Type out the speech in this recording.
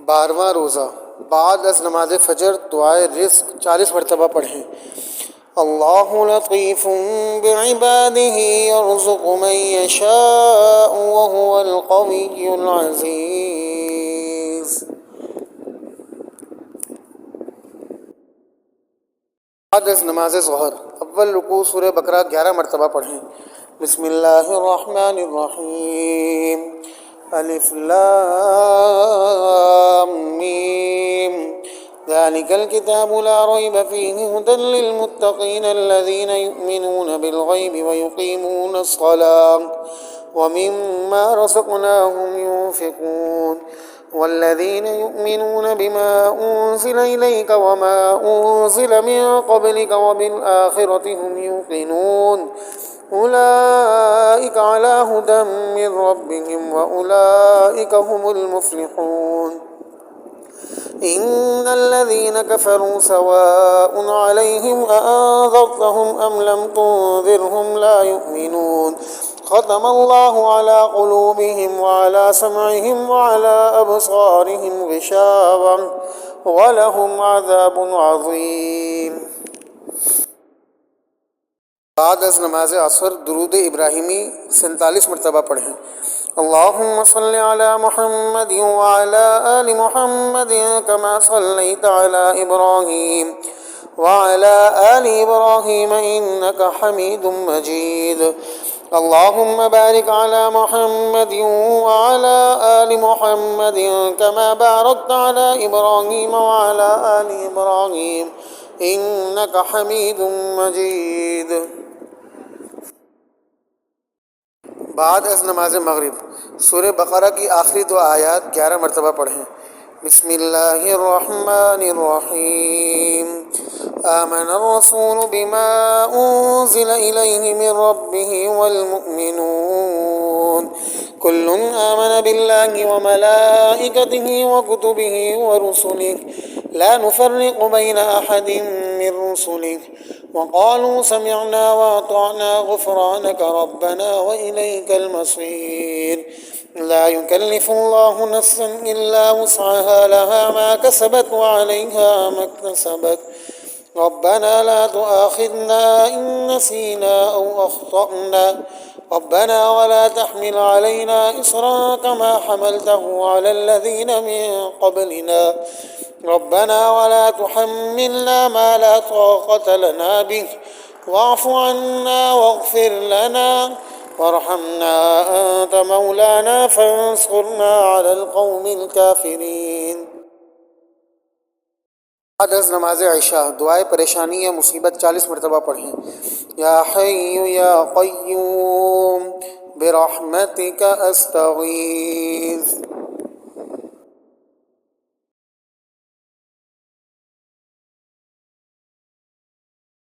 12वां रोज़ा बाद अज़ नमाज फ़जर दुआए रिज़्क़ 40 मरतबा पढ़ें। अल्लाहु लतीफ़ुम बिइबादिही यर्ज़ुक़ु मन यशाअु व हुवल क़विय्युल अज़ीज़। बाद अज़ नमाज ज़ोहर अव्वल रुकू सूरह बकरा 11 मरतबा पढ़ें। बिस्मिल्लाहिर्रहमानिर्रहीम। अलिफ लाम मीम ज़ालिकल किताबु ला रैब फ़ीहि हुदल लिलमुत्तक़ीन अल्लज़ीना युमिनून बिल ग़ैबि व युक़ीमूनस स्वलाह व मिम्मा रज़क़नाहुम युन्फ़िक़ून वल्लज़ीन युमिनून बिमा उन्ज़िल इलैका व मा उन्ज़िल मिन क़ब्लिका व बिल आख़िरति हुम युक़िनून उलाइका अला हुदम मिन रब्बिहिम व उलाइका हुमुल मुफ़्लिहून। इन्नल्लज़ीन कफ़रू सवाउन अलैहिम अअन्ज़रतहुम अम लम तुन्ज़िरहुम ला युमिनून ख़तमल्लाहु अला क़ुलूबिहिम व अला समइहिम व अला अबसारिहिम ग़िशावा व लहुम अज़ाबुन अज़ीम। बाद अज़ नमाज असर दुरूद इब्राहिमी 47 मरतबा पढ़ें। अल्लाहुम्मा सल्लि अला मुहम्मद व अला आलि मुहम्मद कमा सल्लैता अला इब्राहीम व अला आलि इब्राहीम इन्नका हमीदुम मजीद। अल्लाहुम्मा बारिक अला मुहम्मद व अला आलि मुहम्मद कमा बारकता अला इब्राहीम व अला आलि इब्राहीम इन्नका हमीदुम मजीद। बाद अज़ नमाज मग़रिब सूरह बक़रा की आखिरी 2 आयत 11 मरतबा पढ़ें। बिस्मिल्लाहिर्रहमानिर्रहीम। आमनर रसूलु बिमा उन्ज़िल इलैहि मिर रब्बिहि वल मुअ्मिनून कुल्लुन आमन बिल्लाहि व मलाइकतिहि व कुतुबिहि व रुसुलिहि ला नुफ़र्रिक़ु बैन अहदिम मिर रुसुलिहि व क़ालू समिअना व अतअना ग़ुफ़रानक रब्बना व इलैकल मसीर। ला युकल्लिफ़ुल्लाहु नफ़्सन इल्ला वुस्अहा लहा मा कसबत व अलैहा मक्तसबत रब्बना ला तुआख़िज़ना इन नसीना औ अख़्तअना रब्बना व ला तहमिल अलैना इसरन कमा हमलतहु अलल्लज़ीना मिन क़ब्लिना रब्बना व ला तुहम्मिलना मा ला ताक़त लना बिहि वाअफ़ु अन्ना वग़फ़िर लना वरहमना अंत मौलाना फंसुरना अलल क़ौमिल काफ़िरीन। बाद अज़ नमाज इशा दुआए परेशानी या मुसीबत 40 मरतबा पढ़ें। या हय्यु या क़य्यूम बिरहमतिका अस्तगीथ।